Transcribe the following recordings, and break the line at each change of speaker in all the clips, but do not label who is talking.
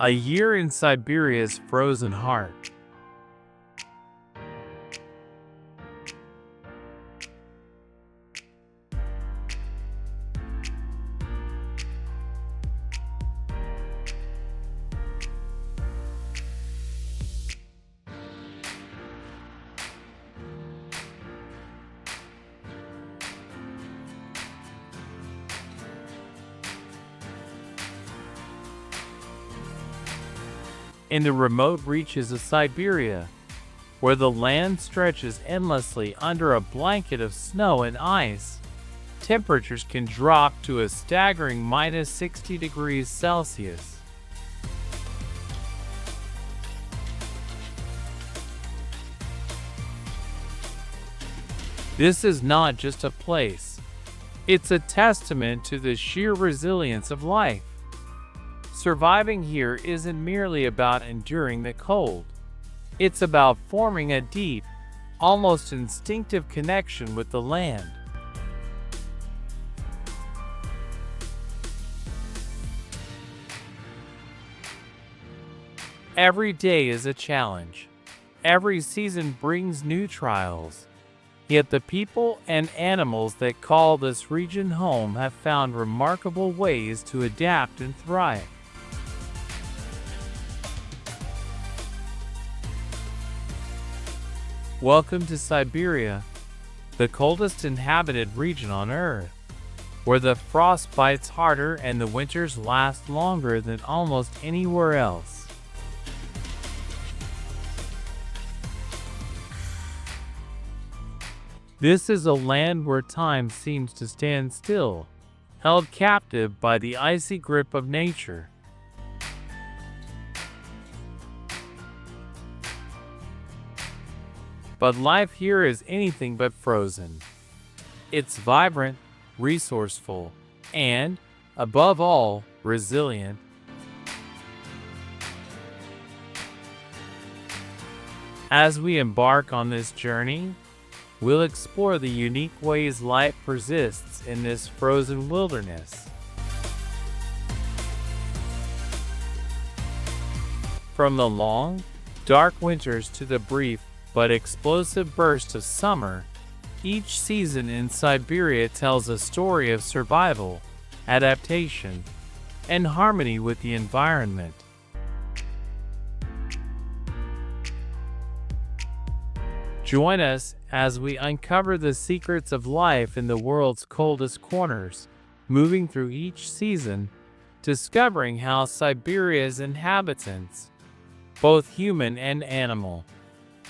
A year in Siberia's frozen heart. In the remote reaches of Siberia, where the land stretches endlessly under a blanket of snow and ice, temperatures can drop to a staggering minus 60 degrees Celsius. This is not just a place, it's a testament to the sheer resilience of life. Surviving here isn't merely about enduring the cold. It's about forming a deep, almost instinctive connection with the land. Every day is a challenge. Every season brings new trials. Yet the people and animals that call this region home have found remarkable ways to adapt and thrive. Welcome to Siberia, the coldest inhabited region on Earth, where the frost bites harder and the winters last longer than almost anywhere else. This is a land where time seems to stand still, held captive by the icy grip of nature. But life here is anything but frozen. It's vibrant, resourceful, and, above all, resilient. As we embark on this journey, we'll explore the unique ways life persists in this frozen wilderness. From the long, dark winters to the brief but explosive bursts of summer, each season in Siberia tells a story of survival, adaptation, and harmony with the environment. Join us as we uncover the secrets of life in the world's coldest corners, moving through each season, discovering how Siberia's inhabitants, both human and animal,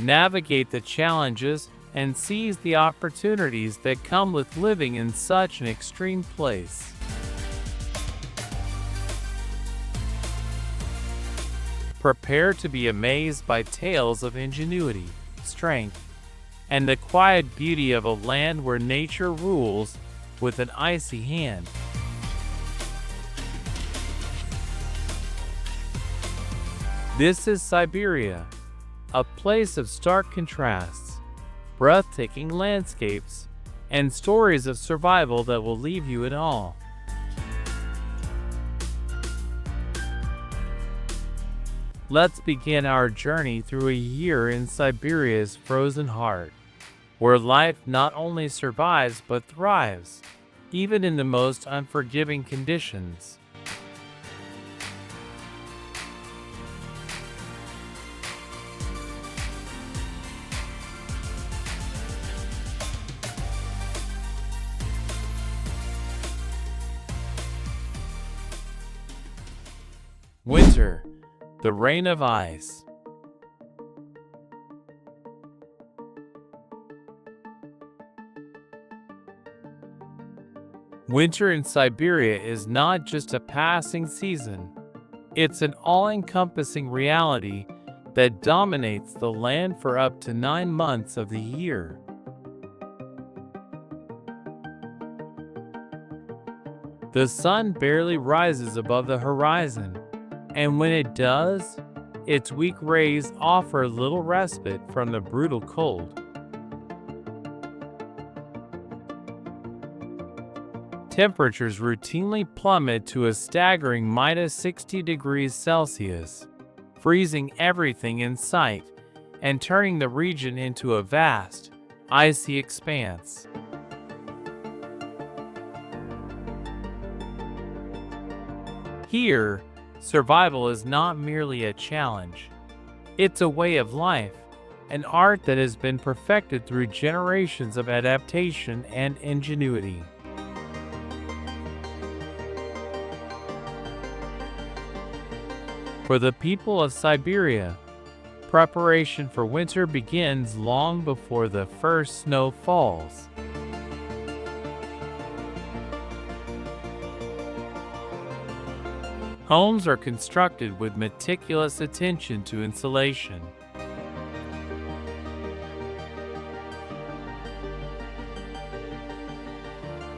navigate the challenges and seize the opportunities that come with living in such an extreme place. Prepare to be amazed by tales of ingenuity, strength, and the quiet beauty of a land where nature rules with an icy hand. This is Siberia, a place of stark contrasts, breathtaking landscapes, and stories of survival that will leave you in awe. Let's begin our journey through a year in Siberia's frozen heart, where life not only survives but thrives, even in the most unforgiving conditions. Winter, the reign of ice. Winter in Siberia is not just a passing season. It's an all-encompassing reality that dominates the land for up to 9 months of the year. The sun barely rises above the horizon, and when it does, its weak rays offer little respite from the brutal cold. temperatures routinely plummet to a staggering minus 60 degrees Celsius, freezing everything in sight and turning the region into a vast, icy expanse. Here, survival is not merely a challenge. It's a way of life, an art that has been perfected through generations of adaptation and ingenuity. For the people of Siberia, preparation for winter begins long before the first snow falls. Homes are constructed with meticulous attention to insulation.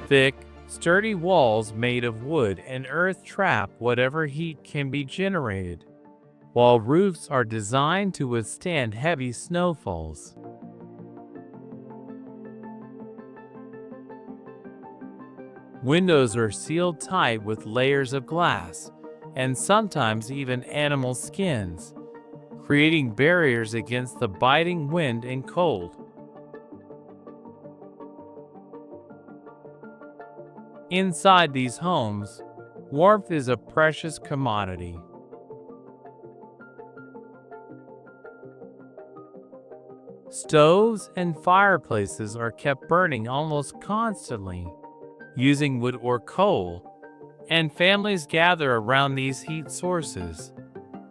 Thick, sturdy walls made of wood and earth trap whatever heat can be generated, while roofs are designed to withstand heavy snowfalls. Windows are sealed tight with layers of glass, and sometimes even animal skins, creating barriers against the biting wind and cold. Inside these homes, warmth is a precious commodity. Stoves and fireplaces are kept burning almost constantly, using wood or coal, and families gather around these heat sources,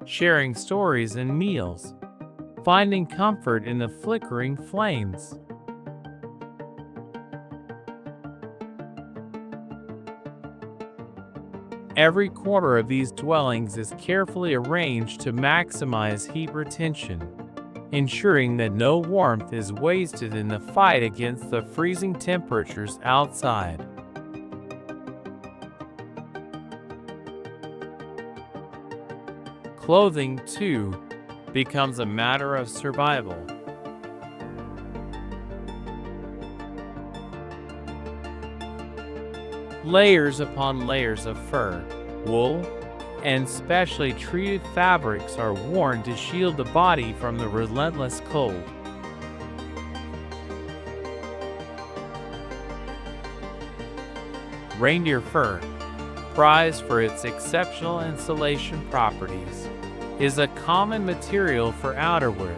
sharing stories and meals, finding comfort in the flickering flames. Every corner of these dwellings is carefully arranged to maximize heat retention, ensuring that no warmth is wasted in the fight against the freezing temperatures outside. Clothing, too, becomes a matter of survival. Layers upon layers of fur, wool, and specially treated fabrics are worn to shield the body from the relentless cold. Reindeer fur, prized for its exceptional insulation properties, is a common material for outerwear,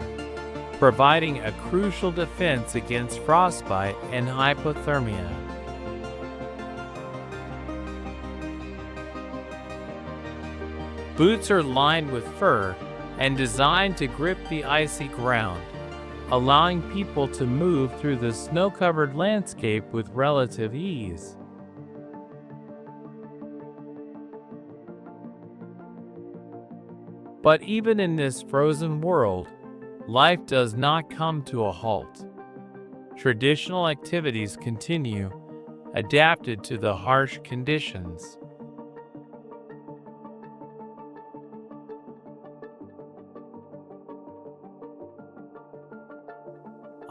providing a crucial defense against frostbite and hypothermia. Boots are lined with fur and designed to grip the icy ground, allowing people to move through the snow-covered landscape with relative ease. But even in this frozen world, life does not come to a halt. Traditional activities continue, adapted to the harsh conditions.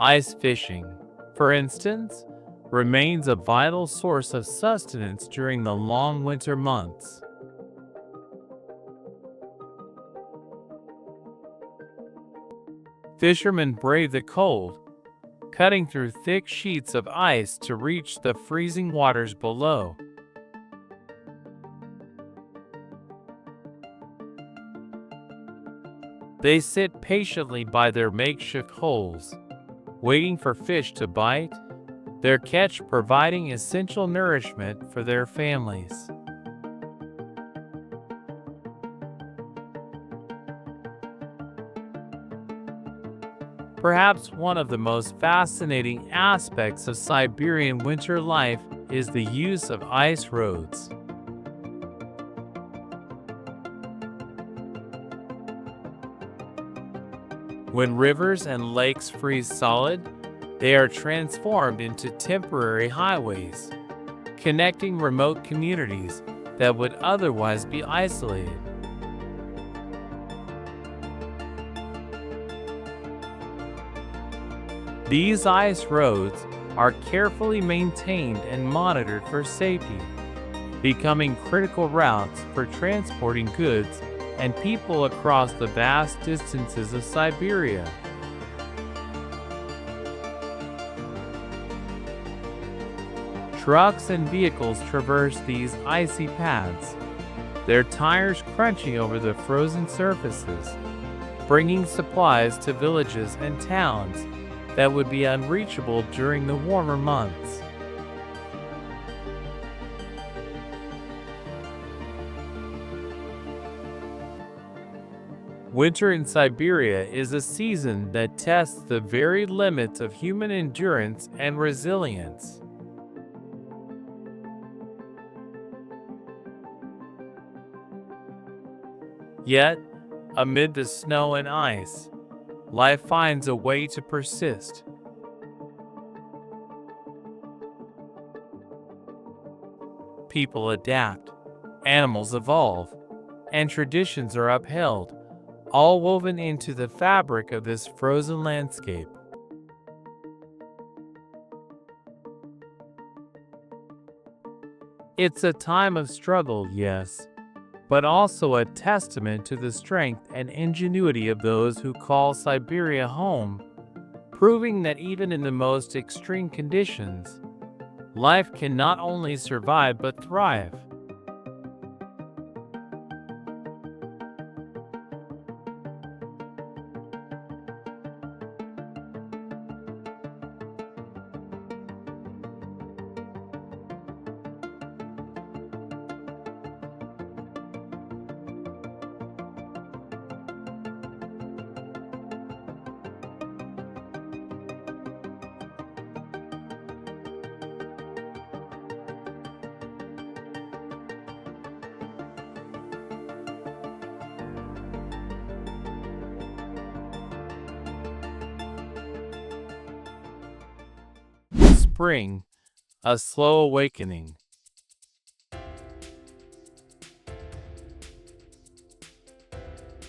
Ice fishing, for instance, remains a vital source of sustenance during the long winter months. Fishermen brave the cold, cutting through thick sheets of ice to reach the freezing waters below. They sit patiently by their makeshift holes, waiting for fish to bite, their catch providing essential nourishment for their families. Perhaps one of the most fascinating aspects of Siberian winter life is the use of ice roads. When rivers and lakes freeze solid, they are transformed into temporary highways, connecting remote communities that would otherwise be isolated. These ice roads are carefully maintained and monitored for safety, becoming critical routes for transporting goods and people across the vast distances of Siberia. Trucks and vehicles traverse these icy paths, their tires crunching over the frozen surfaces, bringing supplies to villages and towns that would be unreachable during the warmer months. Winter in Siberia is a season that tests the very limits of human endurance and resilience. Yet, amid the snow and ice, life finds a way to persist. People adapt, animals evolve, and traditions are upheld, all woven into the fabric of this frozen landscape. It's a time of struggle, yes, but also a testament to the strength and ingenuity of those who call Siberia home, proving that even in the most extreme conditions, life can not only survive but thrive. Spring, a slow awakening.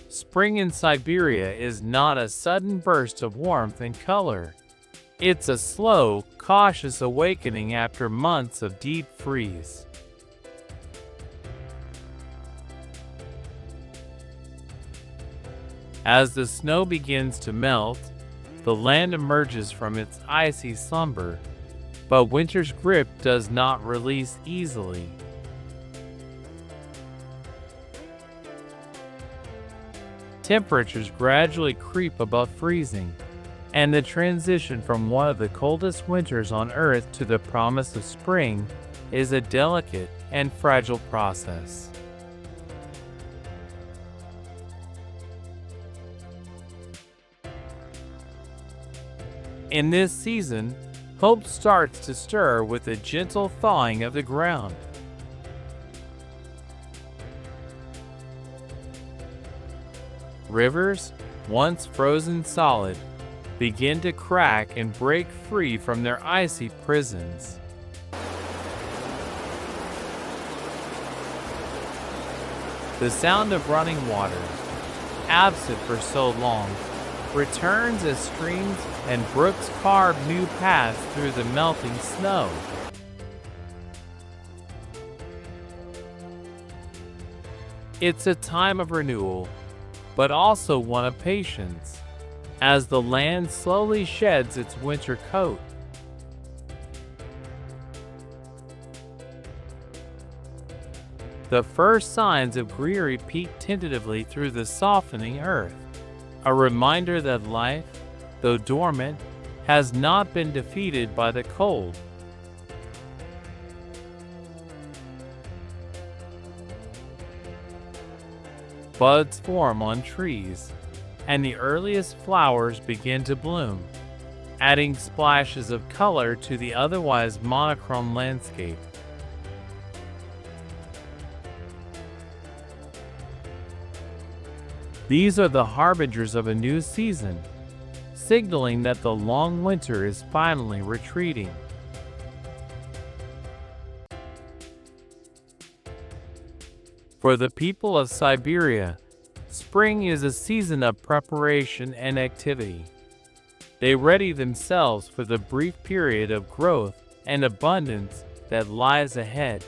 Spring in Siberia is not a sudden burst of warmth and color. It's a slow, cautious awakening after months of deep freeze. As the snow begins to melt, the land emerges from its icy slumber, but winter's grip does not release easily. Temperatures gradually creep above freezing, and the transition from one of the coldest winters on Earth to the promise of spring is a delicate and fragile process. In this season, hope starts to stir with a gentle thawing of the ground. Rivers, once frozen solid, begin to crack and break free from their icy prisons. The sound of running water, absent for so long, returns as streams and brooks carve new paths through the melting snow. It's a time of renewal, but also one of patience, as the land slowly sheds its winter coat. The first signs of greenery peek tentatively through the softening earth, a reminder that life, though dormant, has not been defeated by the cold. Buds form on trees, and the earliest flowers begin to bloom, adding splashes of color to the otherwise monochrome landscape. These are the harbingers of a new season, signaling that the long winter is finally retreating. For the people of Siberia, spring is a season of preparation and activity. They ready themselves for the brief period of growth and abundance that lies ahead.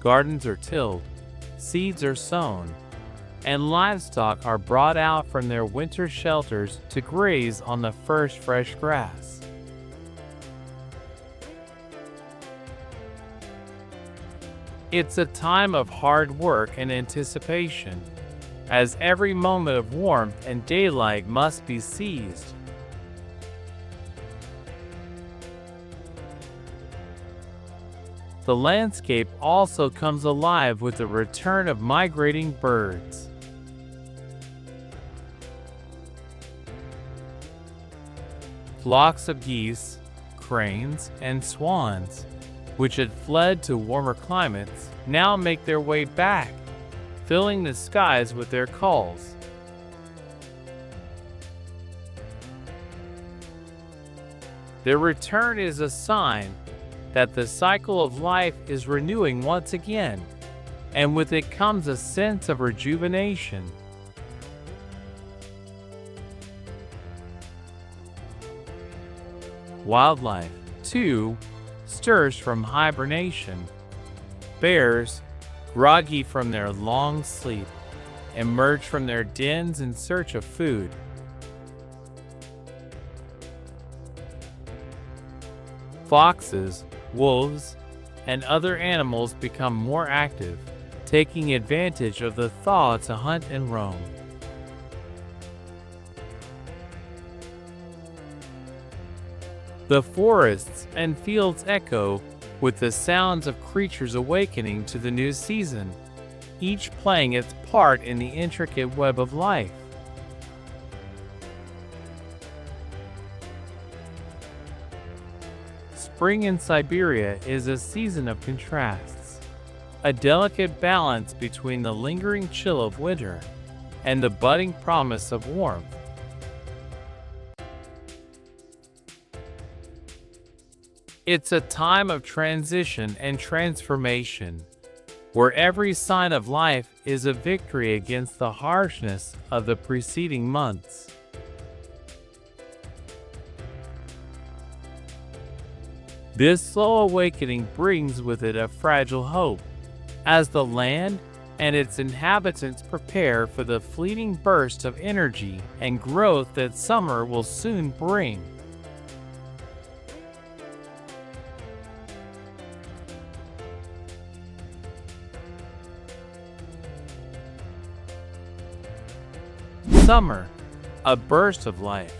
Gardens are tilled, seeds are sown, and livestock are brought out from their winter shelters to graze on the first fresh grass. It's a time of hard work and anticipation, as every moment of warmth and daylight must be seized. The landscape also comes alive with the return of migrating birds. Flocks of geese, cranes, and swans, which had fled to warmer climates, now make their way back, filling the skies with their calls. Their return is a sign that the cycle of life is renewing once again, and with it comes a sense of rejuvenation. Wildlife, too, stirs from hibernation. Bears, groggy from their long sleep, emerge from their dens in search of food. Foxes, wolves, and other animals become more active, taking advantage of the thaw to hunt and roam. The forests and fields echo with the sounds of creatures awakening to the new season, each playing its part in the intricate web of life. Spring in Siberia is a season of contrasts, a delicate balance between the lingering chill of winter and the budding promise of warmth. It's a time of transition and transformation, where every sign of life is a victory against the harshness of the preceding months. This slow awakening brings with it a fragile hope, as the land and its inhabitants prepare for the fleeting burst of energy and growth that summer will soon bring. Summer, a burst of life.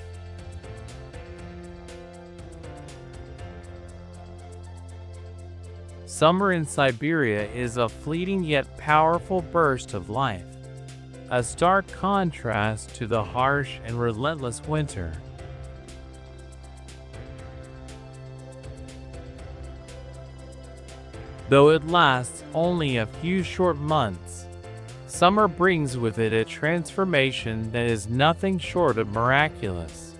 Summer in Siberia is a fleeting yet powerful burst of life, a stark contrast to the harsh and relentless winter. Though it lasts only a few short months, summer brings with it a transformation that is nothing short of miraculous.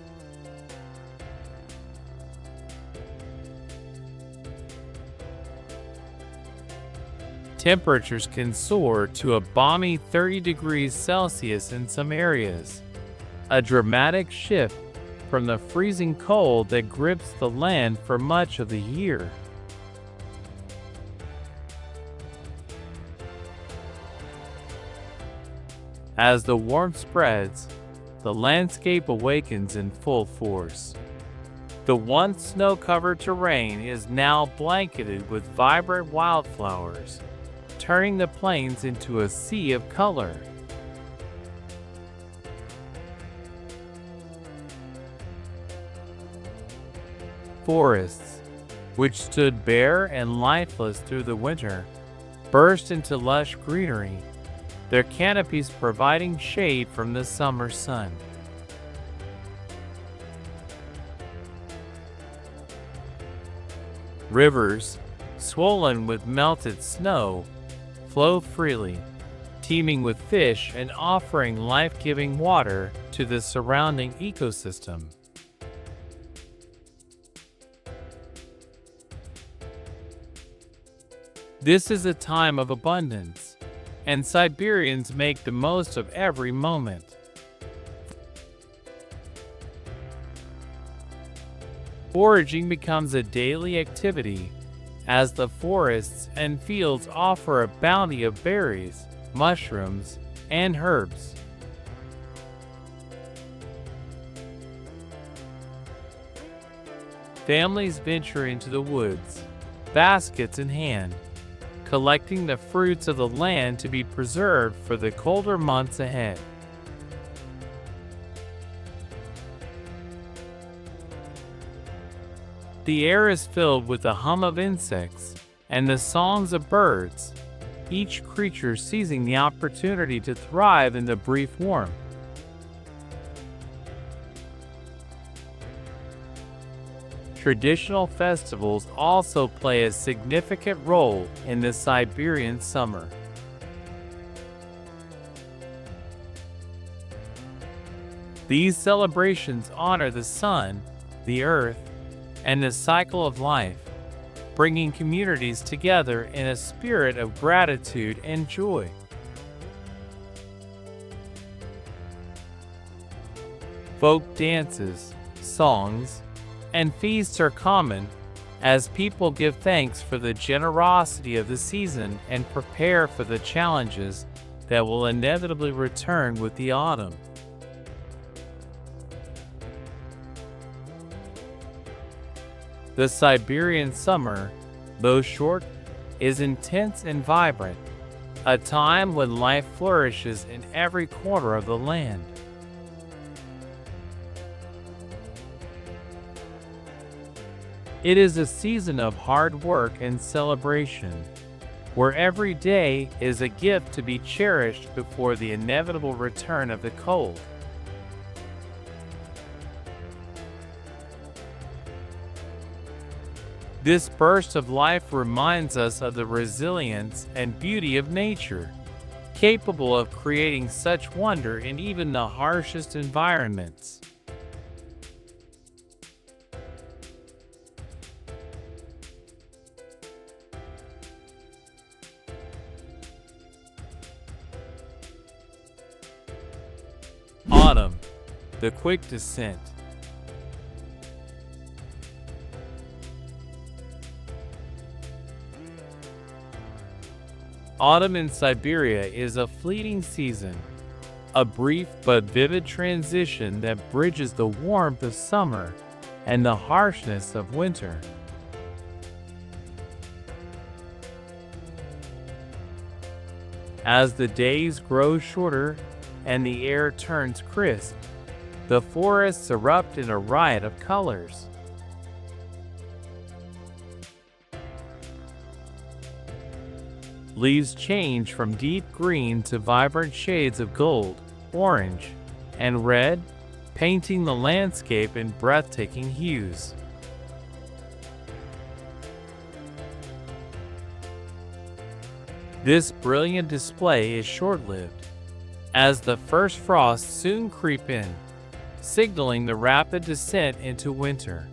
Temperatures can soar to a balmy 30 degrees Celsius in some areas, a dramatic shift from the freezing cold that grips the land for much of the year. As the warmth spreads, the landscape awakens in full force. The once snow-covered terrain is now blanketed with vibrant wildflowers, turning the plains into a sea of color. Forests, which stood bare and lifeless through the winter, burst into lush greenery, their canopies providing shade from the summer sun. Rivers, swollen with melted snow, flow freely, teeming with fish and offering life-giving water to the surrounding ecosystem. This is a time of abundance, and Siberians make the most of every moment. Foraging becomes a daily activity as the forests and fields offer a bounty of berries, mushrooms, and herbs. Families venture into the woods, baskets in hand, collecting the fruits of the land to be preserved for the colder months ahead. The air is filled with the hum of insects and the songs of birds, each creature seizing the opportunity to thrive in the brief warmth. Traditional festivals also play a significant role in the Siberian summer. These celebrations honor the sun, the earth, and the cycle of life, bringing communities together in a spirit of gratitude and joy. Folk dances, songs, and feasts are common as people give thanks for the generosity of the season and prepare for the challenges that will inevitably return with the autumn. The Siberian summer, though short, is intense and vibrant, a time when life flourishes in every corner of the land. It is a season of hard work and celebration, where every day is a gift to be cherished before the inevitable return of the cold. This burst of life reminds us of the resilience and beauty of nature, capable of creating such wonder in even the harshest environments. Autumn, the quick descent. Autumn in Siberia is a fleeting season, a brief but vivid transition that bridges the warmth of summer and the harshness of winter. As the days grow shorter and the air turns crisp, the forests erupt in a riot of colors. Leaves change from deep green to vibrant shades of gold, orange, and red, painting the landscape in breathtaking hues. This brilliant display is short-lived, as the first frosts soon creep in, signaling the rapid descent into winter.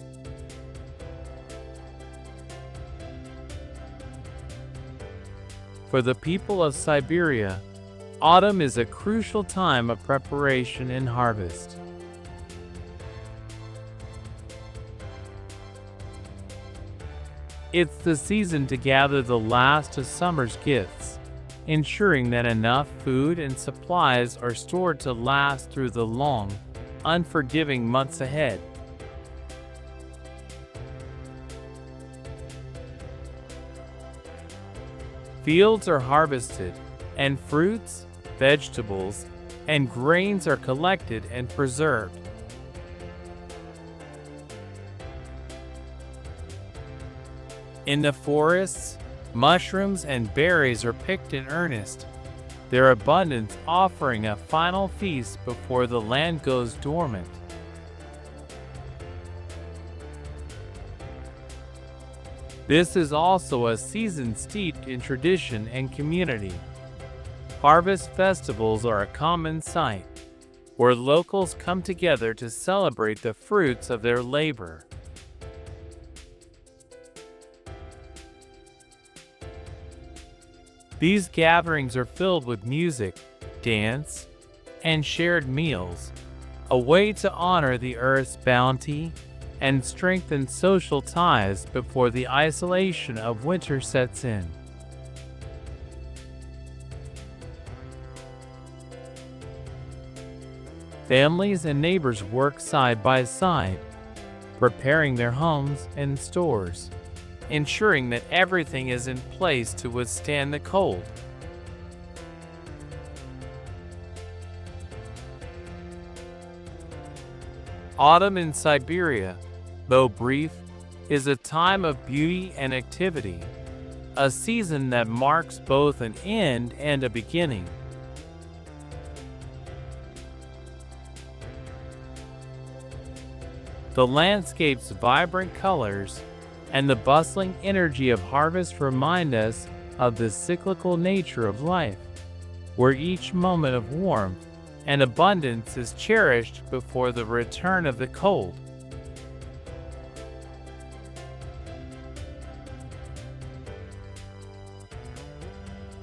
For the people of Siberia, autumn is a crucial time of preparation and harvest. It's the season to gather the last of summer's gifts, ensuring that enough food and supplies are stored to last through the long, unforgiving months ahead. Fields are harvested, and fruits, vegetables, and grains are collected and preserved. In the forests, mushrooms and berries are picked in earnest, their abundance offering a final feast before the land goes dormant. This is also a season steeped in tradition and community. Harvest festivals are a common sight, where locals come together to celebrate the fruits of their labor. These gatherings are filled with music, dance, and shared meals, a way to honor the earth's bounty and strengthen social ties before the isolation of winter sets in. Families and neighbors work side by side, preparing their homes and stores, ensuring that everything is in place to withstand the cold. Autumn in Siberia, though brief, is a time of beauty and activity, a season that marks both an end and a beginning. The landscape's vibrant colors and the bustling energy of harvest remind us of the cyclical nature of life, where each moment of warmth and abundance is cherished before the return of the cold.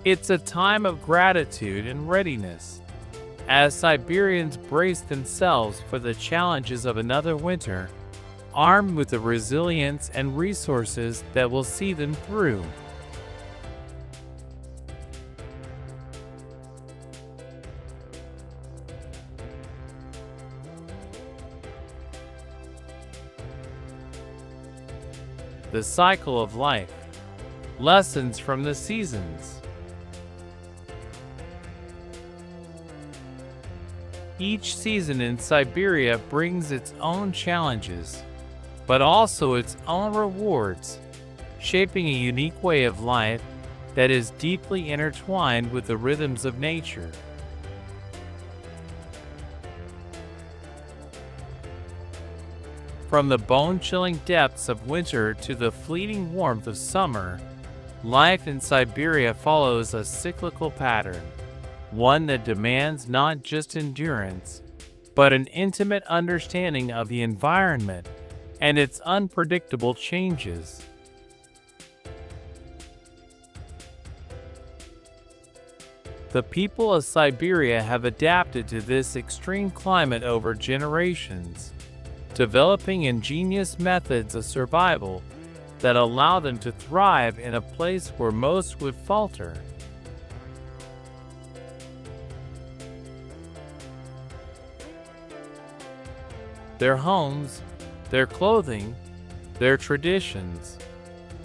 It's a time of gratitude and readiness, as Siberians brace themselves for the challenges of another winter, armed with the resilience and resources that will see them through. The cycle of life. Lessons from the seasons. Each season in Siberia brings its own challenges, but also its own rewards, shaping a unique way of life that is deeply intertwined with the rhythms of nature. From the bone-chilling depths of winter to the fleeting warmth of summer, life in Siberia follows a cyclical pattern, one that demands not just endurance, but an intimate understanding of the environment and its unpredictable changes. The people of Siberia have adapted to this extreme climate over generations, developing ingenious methods of survival that allow them to thrive in a place where most would falter. Their homes, their clothing, their traditions,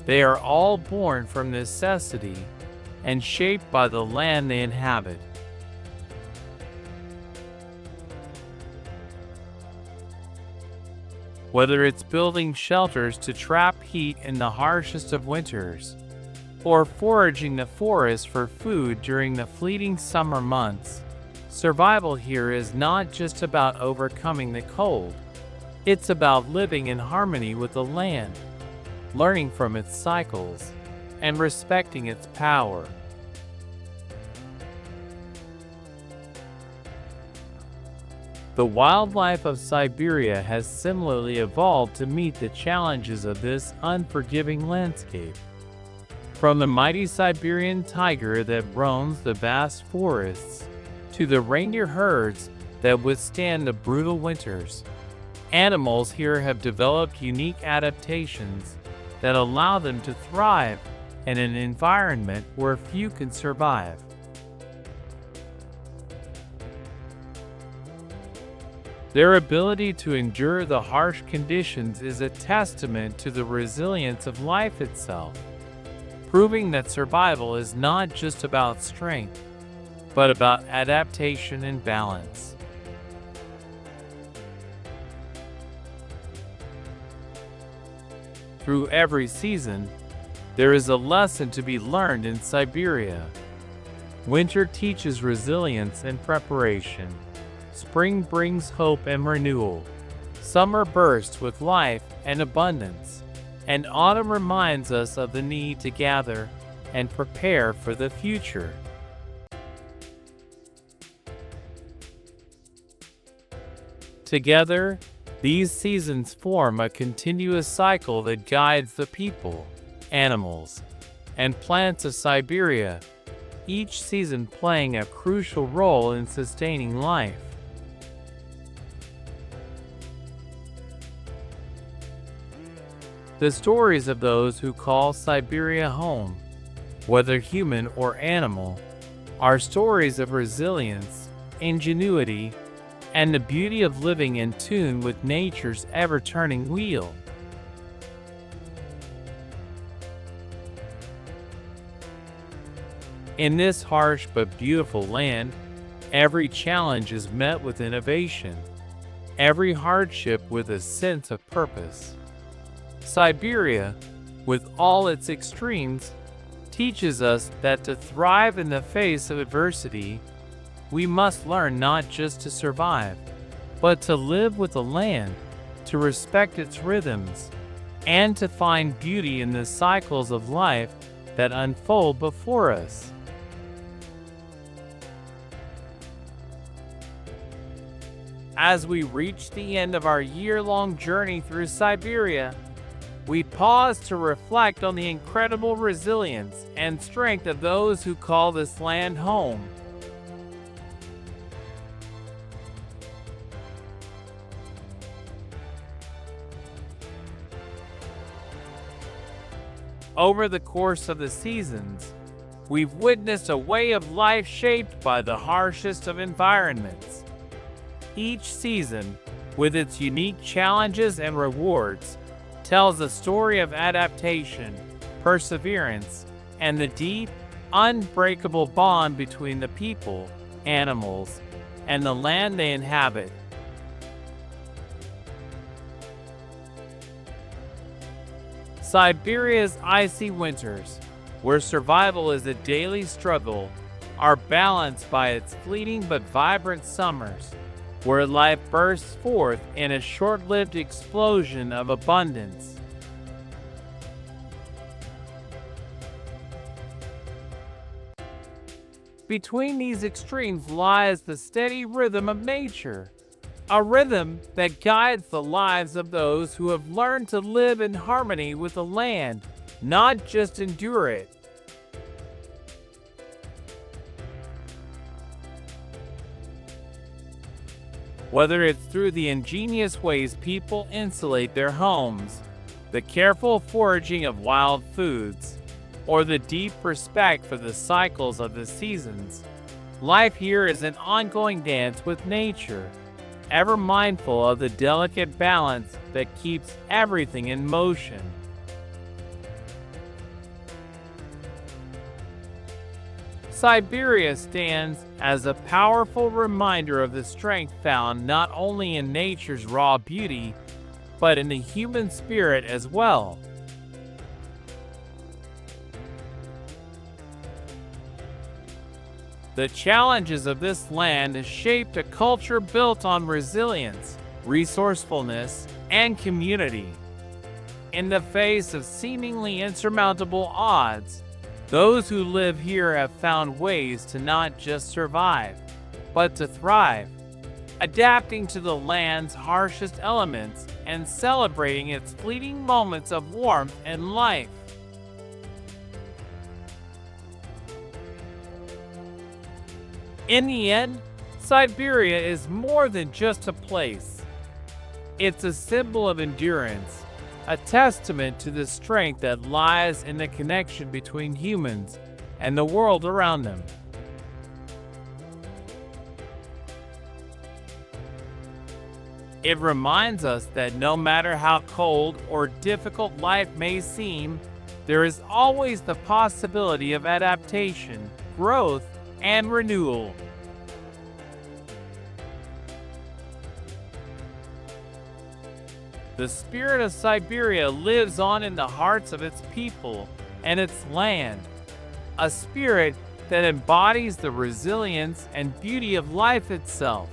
they are all born from necessity and shaped by the land they inhabit. Whether it's building shelters to trap heat in the harshest of winters, or foraging the forest for food during the fleeting summer months, survival here is not just about overcoming the cold. It's about living in harmony with the land, learning from its cycles, and respecting its power. The wildlife of Siberia has similarly evolved to meet the challenges of this unforgiving landscape. From the mighty Siberian tiger that roams the vast forests, to the reindeer herds that withstand the brutal winters, animals here have developed unique adaptations that allow them to thrive in an environment where few can survive. Their ability to endure the harsh conditions is a testament to the resilience of life itself, proving that survival is not just about strength, but about adaptation and balance. Through every season, there is a lesson to be learned in Siberia. Winter teaches resilience and preparation. Spring brings hope and renewal. Summer bursts with life and abundance. And autumn reminds us of the need to gather and prepare for the future. Together, these seasons form a continuous cycle that guides the people, animals, and plants of Siberia, each season playing a crucial role in sustaining life. The stories of those who call Siberia home, whether human or animal, are stories of resilience, ingenuity, and the beauty of living in tune with nature's ever-turning wheel. In this harsh but beautiful land, every challenge is met with innovation, every hardship with a sense of purpose. Siberia, with all its extremes, teaches us that to thrive in the face of adversity, we must learn not just to survive, but to live with the land, to respect its rhythms, and to find beauty in the cycles of life that unfold before us. As we reach the end of our year-long journey through Siberia, we pause to reflect on the incredible resilience and strength of those who call this land home. Over the course of the seasons, we've witnessed a way of life shaped by the harshest of environments. Each season, with its unique challenges and rewards, tells a story of adaptation, perseverance, and the deep, unbreakable bond between the people, animals, and the land they inhabit. Siberia's icy winters, where survival is a daily struggle, are balanced by its fleeting but vibrant summers, where life bursts forth in a short-lived explosion of abundance. Between these extremes lies the steady rhythm of nature, a rhythm that guides the lives of those who have learned to live in harmony with the land, not just endure it. Whether it's through the ingenious ways people insulate their homes, the careful foraging of wild foods, or the deep respect for the cycles of the seasons, life here is an ongoing dance with nature, ever mindful of the delicate balance that keeps everything in motion. Siberia stands as a powerful reminder of the strength found not only in nature's raw beauty, but in the human spirit as well. The challenges of this land have shaped a culture built on resilience, resourcefulness, and community. In the face of seemingly insurmountable odds, those who live here have found ways to not just survive, but to thrive, adapting to the land's harshest elements and celebrating its fleeting moments of warmth and life. In the end, Siberia is more than just a place. It's a symbol of endurance, a testament to the strength that lies in the connection between humans and the world around them. It reminds us that no matter how cold or difficult life may seem, there is always the possibility of adaptation, growth, and renewal. The spirit of Siberia lives on in the hearts of its people and its land, a spirit that embodies the resilience and beauty of life itself.